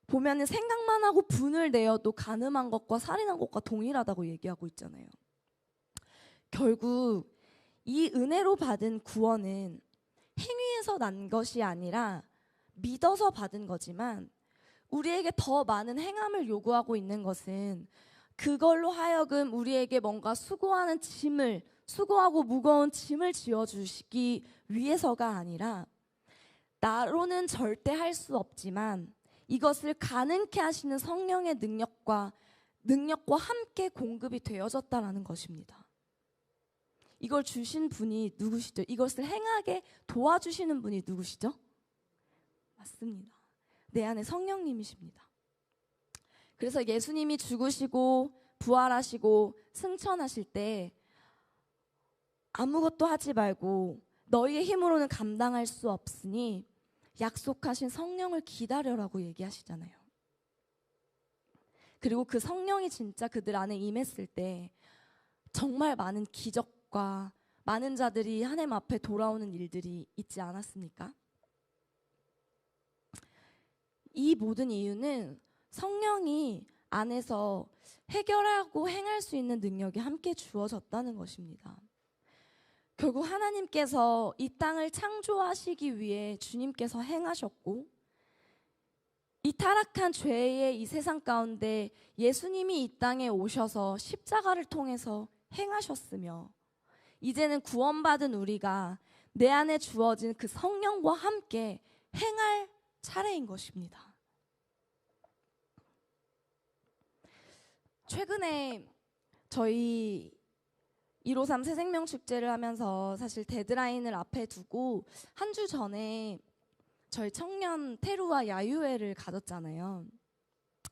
보면은 생각만 하고 분을 내어도 간음한 것과 살인한 것과 동일하다고 얘기하고 있잖아요. 결국 이 은혜로 받은 구원은 행위에서 난 것이 아니라 믿어서 받은 거지만 우리에게 더 많은 행함을 요구하고 있는 것은 그걸로 하여금 우리에게 뭔가 수고하고 무거운 짐을 지어주시기 위해서가 아니라 나로는 절대 할 수 없지만 이것을 가능케 하시는 성령의 능력과 함께 공급이 되어졌다라는 것입니다. 이걸 주신 분이 누구시죠? 이것을 행하게 도와주시는 분이 누구시죠? 맞습니다. 내 안에 성령님이십니다. 그래서 예수님이 죽으시고 부활하시고 승천하실 때 아무것도 하지 말고 너희의 힘으로는 감당할 수 없으니 약속하신 성령을 기다려라고 얘기하시잖아요. 그리고 그 성령이 진짜 그들 안에 임했을 때 정말 많은 기적과 많은 자들이 하나님 앞에 돌아오는 일들이 있지 않았습니까? 이 모든 이유는 성령이 안에서 해결하고 행할 수 있는 능력이 함께 주어졌다는 것입니다. 결국 하나님께서 이 땅을 창조하시기 위해 주님께서 행하셨고 이 타락한 죄의 이 세상 가운데 예수님이 이 땅에 오셔서 십자가를 통해서 행하셨으며 이제는 구원받은 우리가 내 안에 주어진 그 성령과 함께 행할 차례인 것입니다. 최근에 저희 153 새생명 축제를 하면서 사실 데드라인을 앞에 두고 한 주 전에 저희 청년 테루와 야유회를 가졌잖아요.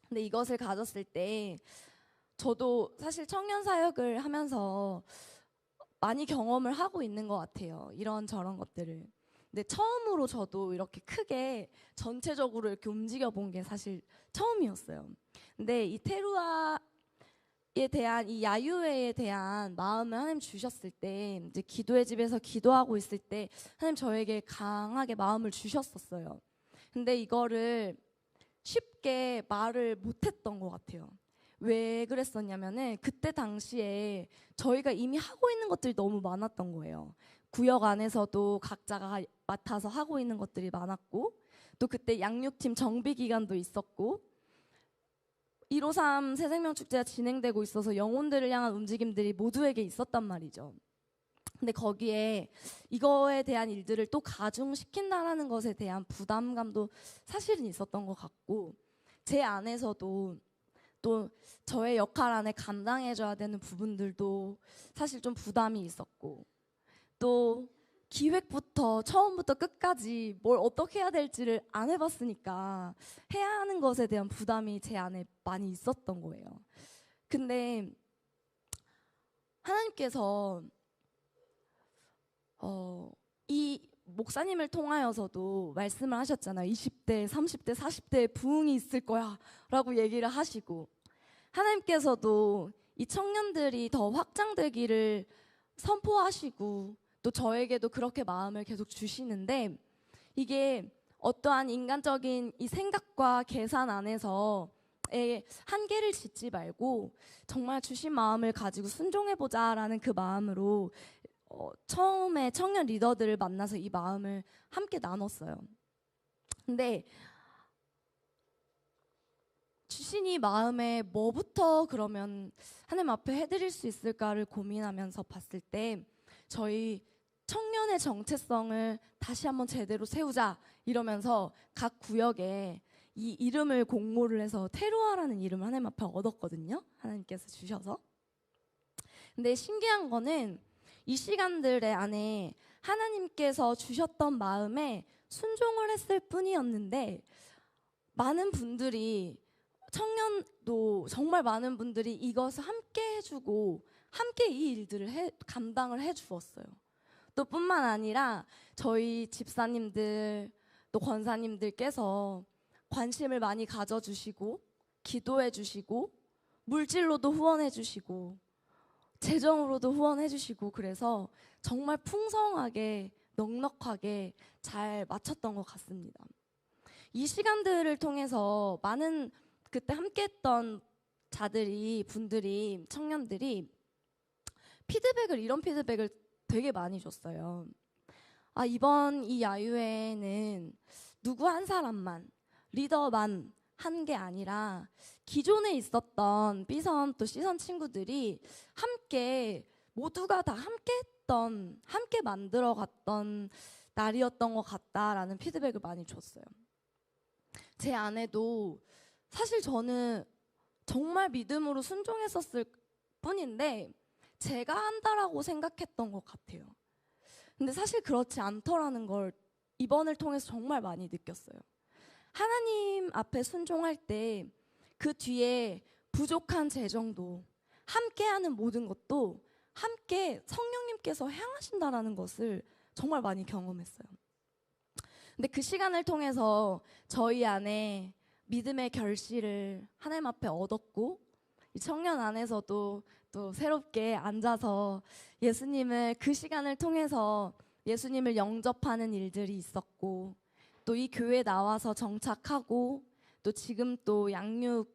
근데 이것을 가졌을 때 저도 사실 청년 사역을 하면서 많이 경험을 하고 있는 것 같아요. 이런저런 것들을. 근데 처음으로 저도 이렇게 크게 전체적으로 이렇게 움직여 본 게 사실 처음이었어요. 근데 이 테루아에 대한 이 야유회에 대한 마음을 하나님 주셨을 때 이제 기도의 집에서 기도하고 있을 때 하나님 저에게 강하게 마음을 주셨었어요. 근데 이거를 쉽게 말을 못했던 것 같아요. 왜 그랬었냐면은 그때 당시에 저희가 이미 하고 있는 것들이 너무 많았던 거예요. 구역 안에서도 각자가 맡아서 하고 있는 것들이 많았고 또 그때 양육팀 정비 기간도 있었고 153 새생명 축제가 진행되고 있어서 영혼들을 향한 움직임들이 모두에게 있었단 말이죠. 근데 거기에 이거에 대한 일들을 또 가중시킨다라는 것에 대한 부담감도 사실은 있었던 것 같고 제 안에서도 또 저의 역할 안에 감당해줘야 되는 부분들도 사실 좀 부담이 있었고 또 기획부터 처음부터 끝까지 뭘 어떻게 해야 될지를 안 해봤으니까 해야 하는 것에 대한 부담이 제 안에 많이 있었던 거예요. 근데 하나님께서 목사님을 통하여서도 말씀을 하셨잖아요. 20대, 30대, 40대에 부흥이 있을 거야 라고 얘기를 하시고, 하나님께서도 이 청년들이 더 확장되기를 선포하시고 또 저에게도 그렇게 마음을 계속 주시는데, 이게 어떠한 인간적인 이 생각과 계산 안에서 한계를 짓지 말고 정말 주신 마음을 가지고 순종해보자라는 그 마음으로 처음에 청년 리더들을 만나서 이 마음을 함께 나눴어요. 근데 주신 이 마음에 뭐부터 그러면 하나님 앞에 해드릴 수 있을까를 고민하면서 봤을 때, 저희 청년의 정체성을 다시 한번 제대로 세우자 이러면서 각 구역에 이 이름을 공모를 해서 테루아라는 이름을 하나님 앞에 얻었거든요. 하나님께서 주셔서. 근데 신기한 거는 이 시간들의 안에 하나님께서 주셨던 마음에 순종을 했을 뿐이었는데, 많은 분들이, 청년도 정말 많은 분들이 이것을 함께 해주고 함께 이 일들을 감당을 해주었어요. 또 뿐만 아니라 저희 집사님들 또 권사님들께서 관심을 많이 가져주시고 기도해 주시고 물질로도 후원해 주시고 재정으로도 후원해 주시고, 그래서 정말 풍성하게 넉넉하게 잘 마쳤던 것 같습니다. 이 시간들을 통해서 많은 그때 함께했던 분들이 청년들이 이런 피드백을 되게 많이 줬어요. 이번 이 야유회는 누구 한 사람만, 리더만 한 게 아니라 기존에 있었던 B선 또 C선 친구들이 함께, 모두가 다 함께 만들어갔던 날이었던 것 같다라는 피드백을 많이 줬어요. 제 안에도 사실 저는 정말 믿음으로 순종했었을 뿐인데 제가 한다라고 생각했던 것 같아요. 근데 사실 그렇지 않더라는 걸 이번을 통해서 정말 많이 느꼈어요. 하나님 앞에 순종할 때 그 뒤에 부족한 재정도, 함께하는 모든 것도 함께 성령님께서 행하신다라는 것을 정말 많이 경험했어요. 근데 그 시간을 통해서 저희 안에 믿음의 결실을 하나님 앞에 얻었고, 이 청년 안에서도 또 새롭게 앉아서 예수님을, 그 시간을 통해서 예수님을 영접하는 일들이 있었고, 또 이 교회에 나와서 정착하고, 또 지금 또 양육을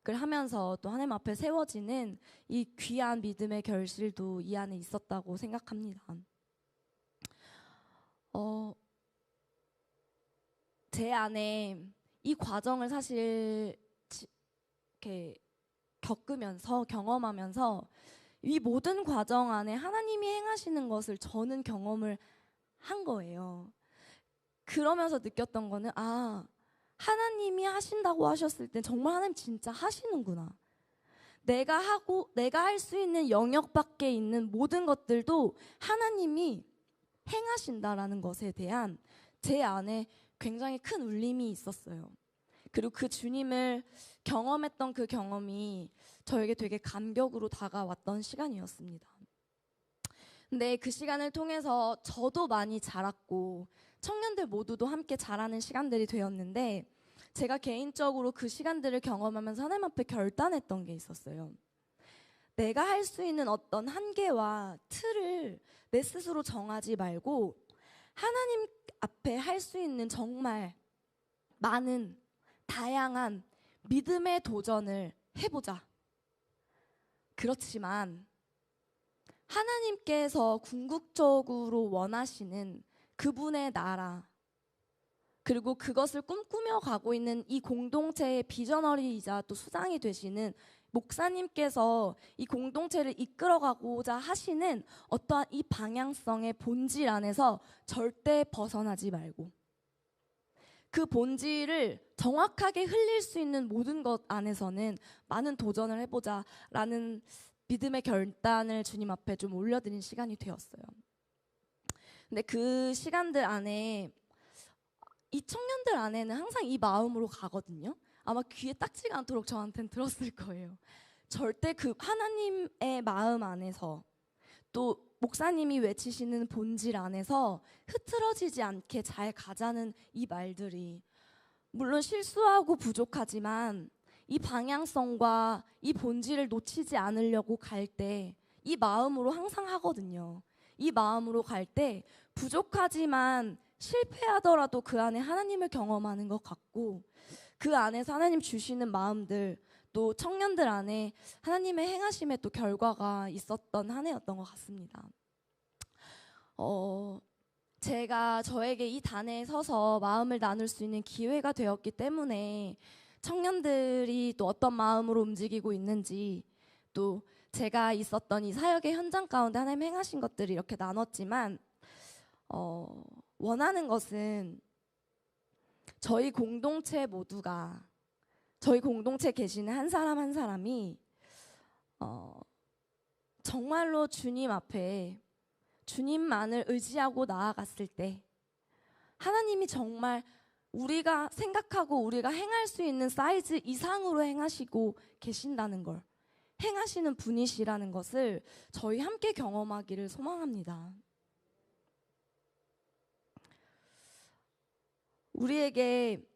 하면서 또 하나님 앞에 세워지는 이 귀한 믿음의 결실도 이 안에 있었다고 생각합니다. 제 안에 이 과정을 사실 이렇게 경험하면서 이 모든 과정 안에 하나님이 행하시는 것을 저는 경험을 한 거예요. 그러면서 느꼈던 거는, 하나님이 하신다고 하셨을 때 정말 하나님 진짜 하시는구나. 내가 할 수 있는 영역 밖에 있는 모든 것들도 하나님이 행하신다라는 것에 대한 제 안에 굉장히 큰 울림이 있었어요. 그리고 그 주님을 경험했던 그 경험이 저에게 되게 감격으로 다가왔던 시간이었습니다. 근데 그 시간을 통해서 저도 많이 자랐고 청년들 모두도 함께 자라는 시간들이 되었는데, 제가 개인적으로 그 시간들을 경험하면서 하나님 앞에 결단했던 게 있었어요. 내가 할 수 있는 어떤 한계와 틀을 내 스스로 정하지 말고 하나님 앞에 할 수 있는 정말 많은 다양한 믿음의 도전을 해보자. 그렇지만 하나님께서 궁극적으로 원하시는 그분의 나라, 그리고 그것을 꿈꾸며 가고 있는 이 공동체의 비전너리이자 또 수장이 되시는 목사님께서 이 공동체를 이끌어가고자 하시는 어떠한 이 방향성의 본질 안에서 절대 벗어나지 말고, 그 본질을 정확하게 흘릴 수 있는 모든 것 안에서는 많은 도전을 해보자라는 믿음의 결단을 주님 앞에 좀 올려드린 시간이 되었어요. 근데 그 시간들 안에 이 청년들 안에는 항상 이 마음으로 가거든요. 아마 귀에 딱지가 않도록 저한테는 들었을 거예요. 절대 그 하나님의 마음 안에서, 또 목사님이 외치시는 본질 안에서 흐트러지지 않게 잘 가자는 이 말들이, 물론 실수하고 부족하지만 이 방향성과 이 본질을 놓치지 않으려고 갈 때 이 마음으로 항상 하거든요. 이 마음으로 갈 때 부족하지만 실패하더라도 그 안에 하나님을 경험하는 것 같고, 그 안에서 하나님 주시는 마음들, 또 청년들 안에 하나님의 행하심의 또 결과가 있었던 한 해였던 것 같습니다. 제가 저에게 이 단에 서서 마음을 나눌 수 있는 기회가 되었기 때문에 청년들이 또 어떤 마음으로 움직이고 있는지, 또 제가 있었던 이 사역의 현장 가운데 하나님 행하신 것들을 이렇게 나눴지만, 원하는 것은 저희 공동체 모두가, 저희 공동체 계시는 한 사람 한 사람이 정말로 주님 앞에 주님만을 의지하고 나아갔을 때 하나님이 정말 우리가 생각하고 우리가 행할 수 있는 사이즈 이상으로 행하시고 계신다는 걸, 행하시는 분이시라는 것을 저희 함께 경험하기를 소망합니다. 우리에게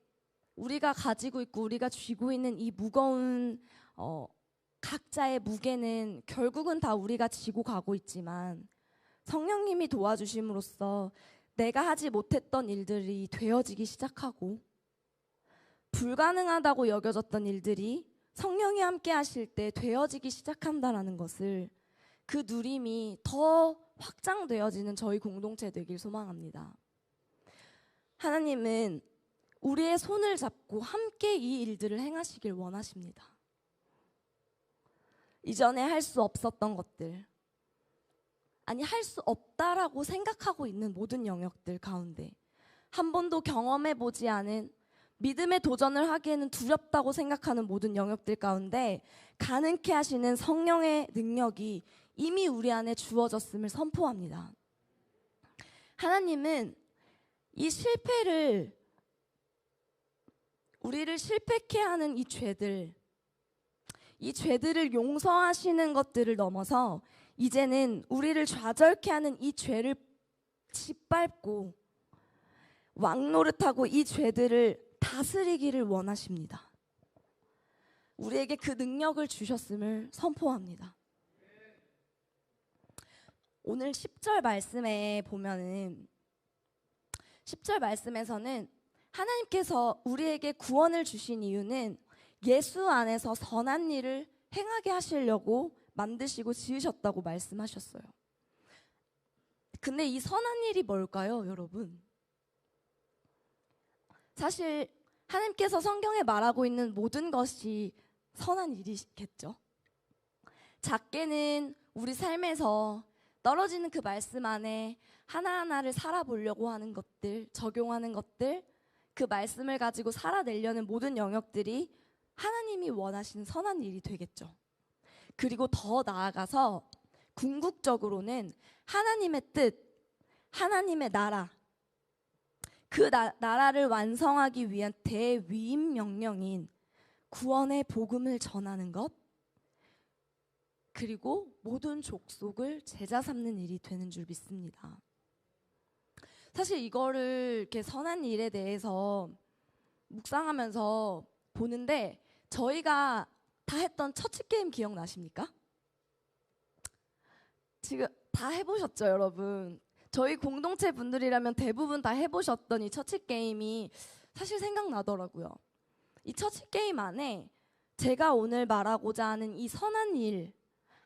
우리가 가지고 있고 우리가 쥐고 있는 이 무거운 각자의 무게는 결국은 다 우리가 지고 가고 있지만, 성령님이 도와주심으로써 내가 하지 못했던 일들이 되어지기 시작하고, 불가능하다고 여겨졌던 일들이 성령이 함께 하실 때 되어지기 시작한다라는 것을, 그 누림이 더 확장되어지는 저희 공동체 되길 소망합니다. 하나님은 우리의 손을 잡고 함께 이 일들을 행하시길 원하십니다. 이전에 할 수 없었던 것들, 아니 할 수 없다라고 생각하고 있는 모든 영역들 가운데, 한 번도 경험해보지 않은, 믿음의 도전을 하기에는 두렵다고 생각하는 모든 영역들 가운데 가능케 하시는 성령의 능력이 이미 우리 안에 주어졌음을 선포합니다. 하나님은 이 실패를, 우리를 실패케 하는 이 죄들을 용서하시는 것들을 넘어서 이제는 우리를 좌절케 하는 이 죄를 짓밟고 왕노릇하고 이 죄들을 다스리기를 원하십니다. 우리에게 그 능력을 주셨음을 선포합니다. 오늘 10절 말씀에 보면은, 10절 말씀에서는 하나님께서 우리에게 구원을 주신 이유는 예수 안에서 선한 일을 행하게 하시려고 만드시고 지으셨다고 말씀하셨어요. 근데 이 선한 일이 뭘까요, 여러분? 사실 하나님께서 성경에 말하고 있는 모든 것이 선한 일이겠죠. 작게는 우리 삶에서 떨어지는 그 말씀 안에 하나하나를 살아보려고 하는 것들, 적용하는 것들, 그 말씀을 가지고 살아내려는 모든 영역들이 하나님이 원하시는 선한 일이 되겠죠. 그리고 더 나아가서 궁극적으로는 하나님의 뜻, 하나님의 나라, 그 나라를 완성하기 위한 대위임 명령인 구원의 복음을 전하는 것, 그리고 모든 족속을 제자 삼는 일이 되는 줄 믿습니다. 사실 이거를 이렇게 선한 일에 대해서 묵상하면서 보는데, 저희가 다 했던 처치 게임 기억나십니까? 지금 다 해보셨죠, 여러분? 저희 공동체 분들이라면 대부분 다 해보셨던 이 처치 게임이 사실 생각나더라고요. 이 처치 게임 안에 제가 오늘 말하고자 하는 이 선한 일,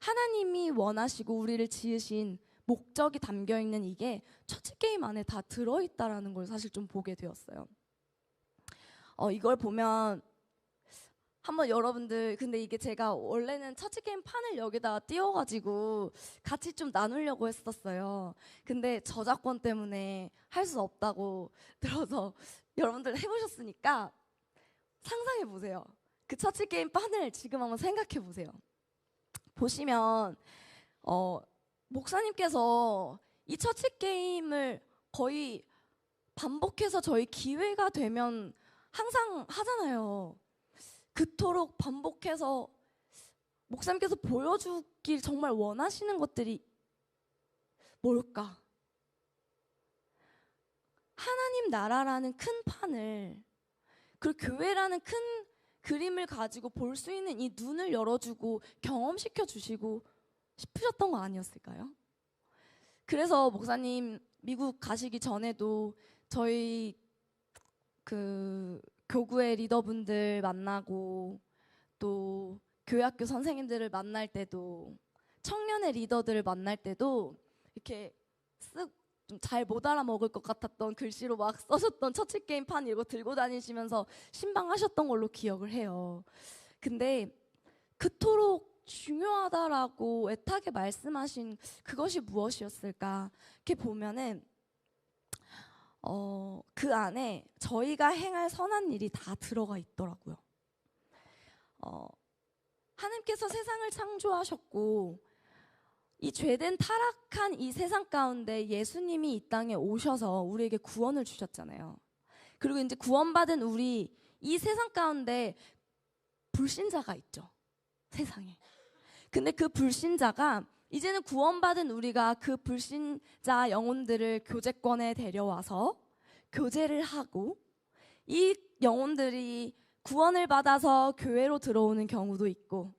하나님이 원하시고 우리를 지으신 목적이 담겨있는 이게 처치 게임 안에 다 들어있다라는 걸 사실 좀 보게 되었어요. 이걸 보면 한번 여러분들, 근데 이게 제가 원래는 처치 게임 판을 여기다가 띄워가지고 같이 좀 나누려고 했었어요. 근데 저작권 때문에 할 수 없다고 들어서 여러분들 해보셨으니까 상상해 보세요. 그 처치 게임 판을 지금 한번 생각해 보세요. 보시면 목사님께서 이 처치 게임을 거의 반복해서 저희 기회가 되면 항상 하잖아요. 그토록 반복해서 목사님께서 보여주길 정말 원하시는 것들이 뭘까? 하나님 나라라는 큰 판을, 그리고 교회라는 큰 그림을 가지고 볼 수 있는 이 눈을 열어주고 경험시켜 주시고 싶으셨던 거 아니었을까요? 그래서 목사님 미국 가시기 전에도 저희 그 교구의 리더분들 만나고 또 교회학교 선생님들을 만날 때도 청년의 리더들을 만날 때도 이렇게 쓱 좀 잘 못 알아먹을 것 같았던 글씨로 막 써셨던 처치 게임판 이거 들고 다니시면서 신방하셨던 걸로 기억을 해요. 근데 그토록 중요하다라고 애타게 말씀하신 그것이 무엇이었을까? 이렇게 보면은 그 안에 저희가 행할 선한 일이 다 들어가 있더라고요. 하나님께서 세상을 창조하셨고 이 죄된 타락한 이 세상 가운데 예수님이 이 땅에 오셔서 우리에게 구원을 주셨잖아요. 그리고 이제 구원받은 우리 이 세상 가운데 불신자가 있죠. 세상에. 근데 그 불신자가 이제는 구원받은 우리가 그 불신자 영혼들을 교제권에 데려와서 교제를 하고 이 영혼들이 구원을 받아서 교회로 들어오는 경우도 있고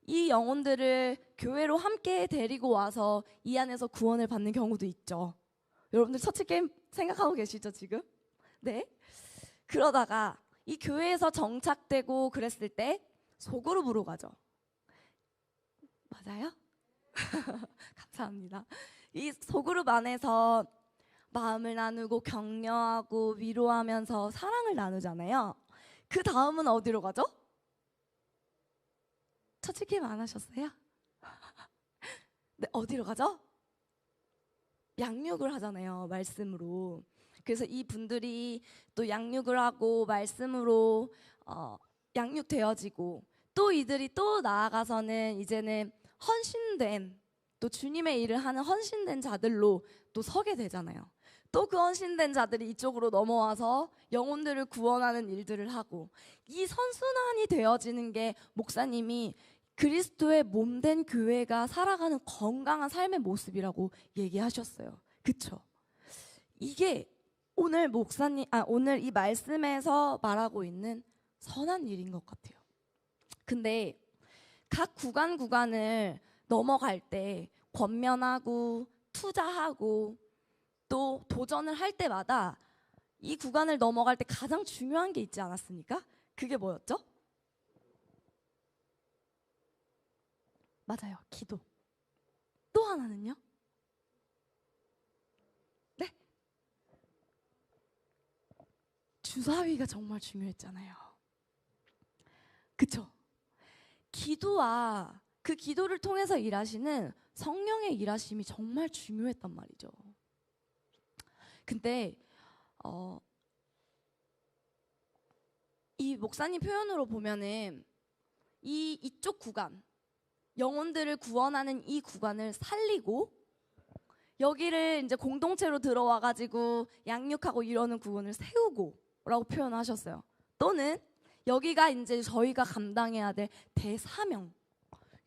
이 영혼들을 교회로 함께 데리고 와서 이 안에서 구원을 받는 경우도 있죠. 여러분들 처치 게임 생각하고 계시죠 지금? 네. 그러다가 이 교회에서 정착되고 그랬을 때 소그룹으로 가죠. 맞아요? 감사합니다. 이 소그룹 안에서 마음을 나누고 격려하고 위로하면서 사랑을 나누잖아요. 그 다음은 어디로 가죠? 처치 게임 안 하셨어요? 네, 어디로 가죠? 양육을 하잖아요, 말씀으로. 그래서 이 분들이 또 양육을 하고 말씀으로 양육되어지고 또 이들이 또 나아가서는 이제는 헌신된 또 주님의 일을 하는 헌신된 자들로 또 서게 되잖아요. 또 그 헌신된 자들이 이쪽으로 넘어와서 영혼들을 구원하는 일들을 하고 이 선순환이 되어지는 게 목사님이 그리스도의 몸된 교회가 살아가는 건강한 삶의 모습이라고 얘기하셨어요. 그쵸? 이게 오늘 오늘 이 말씀에서 말하고 있는 선한 일인 것 같아요. 근데 각 구간을 넘어갈 때 권면하고 투자하고 또 도전을 할 때마다 이 구간을 넘어갈 때 가장 중요한 게 있지 않았습니까? 그게 뭐였죠? 맞아요. 기도. 또 하나는요? 네? 주사위가 정말 중요했잖아요. 그쵸? 기도와 그 기도를 통해서 일하시는 성령의 일하심이 정말 중요했단 말이죠. 근데 이 목사님 표현으로 보면은 이쪽 구간, 영혼들을 구원하는 이 구간을 살리고 여기를 이제 공동체로 들어와 가지고 양육하고 이러는 구간을 세우고라고 표현하셨어요. 또는 여기가 이제 저희가 감당해야 될 대사명,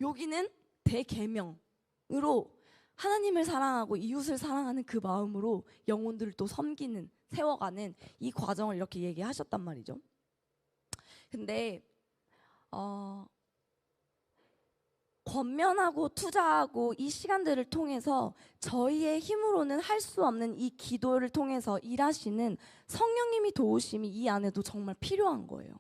여기는 대계명으로 하나님을 사랑하고 이웃을 사랑하는 그 마음으로 영혼들을 또 섬기는, 세워가는 이 과정을 이렇게 얘기하셨단 말이죠. 근데 권면하고 투자하고 이 시간들을 통해서 저희의 힘으로는 할 수 없는 이 기도를 통해서 일하시는 성령님이 도우심이 이 안에도 정말 필요한 거예요.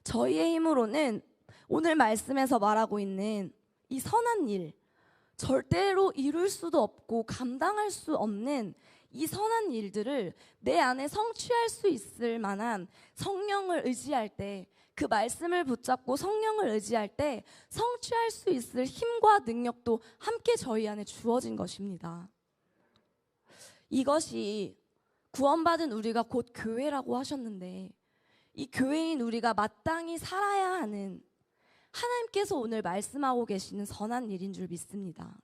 저희의 힘으로는 오늘 말씀에서 말하고 있는 이 선한 일, 절대로 이룰 수도 없고 감당할 수 없는 이 선한 일들을 내 안에 성취할 수 있을 만한 성령을 의지할 때, 그 말씀을 붙잡고 성령을 의지할 때 성취할 수 있을 힘과 능력도 함께 저희 안에 주어진 것입니다. 이것이 구원받은 우리가 곧 교회라고 하셨는데 이 교회인 우리가 마땅히 살아야 하는 하나님께서 오늘 말씀하고 계시는 선한 일인 줄 믿습니다.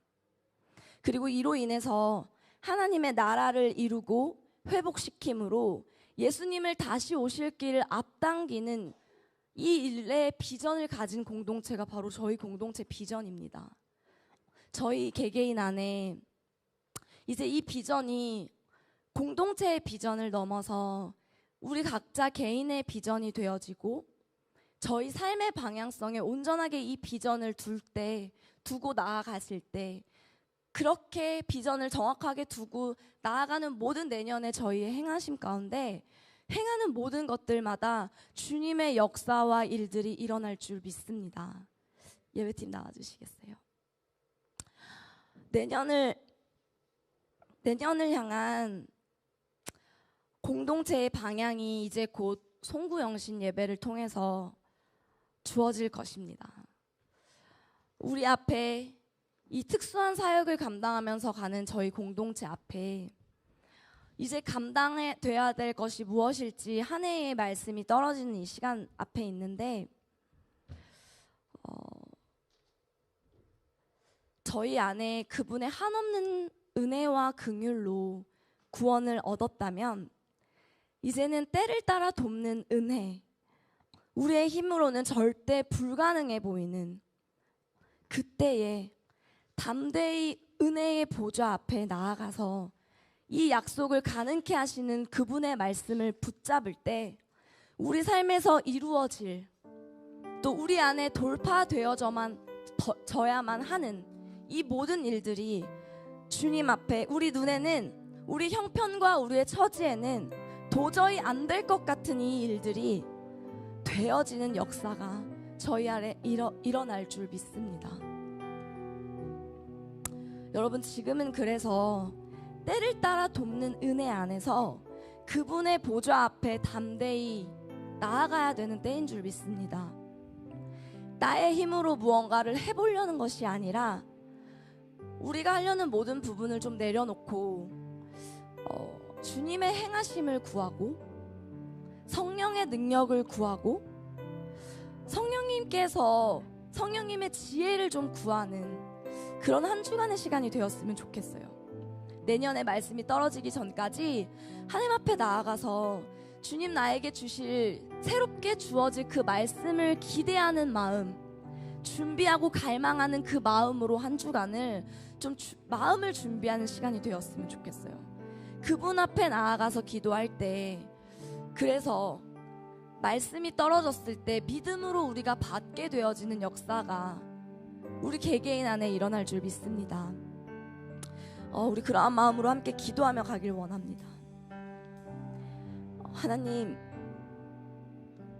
그리고 이로 인해서 하나님의 나라를 이루고 회복시킴으로 예수님을 다시 오실 길을 앞당기는 이 일의 비전을 가진 공동체가 바로 저희 공동체 비전입니다. 저희 개개인 안에 이제 이 비전이 공동체의 비전을 넘어서 우리 각자 개인의 비전이 되어지고 저희 삶의 방향성에 온전하게 이 비전을 두고 나아가실 때 그렇게 비전을 정확하게 두고 나아가는 모든 내년의 저희의 행하심 가운데 행하는 모든 것들마다 주님의 역사와 일들이 일어날 줄 믿습니다. 예배팀 나와주시겠어요? 내년을 향한 공동체의 방향이 이제 곧 송구영신 예배를 통해서 주어질 것입니다. 우리 앞에 이 특수한 사역을 감당하면서 가는 저희 공동체 앞에 이제 감당돼야 될 것이 무엇일지 한 해의 말씀이 떨어지는 이 시간 앞에 있는데 저희 안에 그분의 한없는 은혜와 긍휼로 구원을 얻었다면 이제는 때를 따라 돕는 은혜, 우리의 힘으로는 절대 불가능해 보이는 그때에 담대히 은혜의 보좌 앞에 나아가서 이 약속을 가능케 하시는 그분의 말씀을 붙잡을 때 우리 삶에서 이루어질 또 우리 안에 돌파되어져야만 하는 이 모든 일들이 주님 앞에 우리 눈에는 우리 형편과 우리의 처지에는 도저히 안 될 것 같은 이 일들이 되어지는 역사가 저희 안에 일어날 줄 믿습니다. 여러분, 지금은 그래서 때를 따라 돕는 은혜 안에서 그분의 보좌 앞에 담대히 나아가야 되는 때인 줄 믿습니다. 나의 힘으로 무언가를 해보려는 것이 아니라 우리가 하려는 모든 부분을 좀 내려놓고 주님의 행하심을 구하고 성령의 능력을 구하고 성령님의 지혜를 좀 구하는 그런 한 주간의 시간이 되었으면 좋겠어요. 내년에 말씀이 떨어지기 전까지 하나님 앞에 나아가서 주님 나에게 주실 새롭게 주어질 그 말씀을 기대하는 마음, 준비하고 갈망하는 그 마음으로 한 주간을 좀 마음을 준비하는 시간이 되었으면 좋겠어요. 그분 앞에 나아가서 기도할 때 그래서 말씀이 떨어졌을 때 믿음으로 우리가 받게 되어지는 역사가 우리 개개인 안에 일어날 줄 믿습니다. 우리 그러한 마음으로 함께 기도하며 가길 원합니다. 하나님,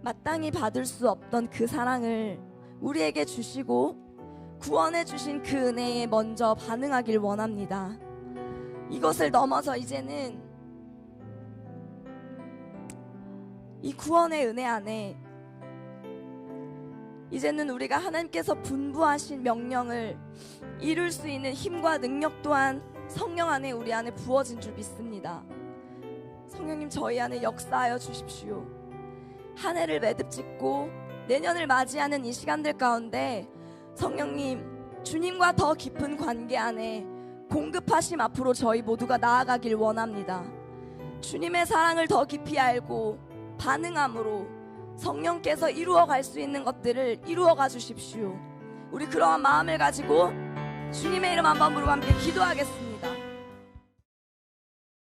마땅히 받을 수 없던 그 사랑을 우리에게 주시고 구원해 주신 그 은혜에 먼저 반응하길 원합니다. 이것을 넘어서 이제는 이 구원의 은혜 안에 이제는 우리가 하나님께서 분부하신 명령을 이룰 수 있는 힘과 능력 또한 성령 안에 우리 안에 부어진 줄 믿습니다. 성령님, 저희 안에 역사하여 주십시오. 한 해를 매듭짓고 내년을 맞이하는 이 시간들 가운데 성령님, 주님과 더 깊은 관계 안에 공급하심 앞으로 저희 모두가 나아가길 원합니다. 주님의 사랑을 더 깊이 알고 반응함으로 성령께서 이루어갈 수 있는 것들을 이루어가 주십시오. 우리 그러한 마음을 가지고 주님의 이름 한번 부르고 함께 기도하겠습니다.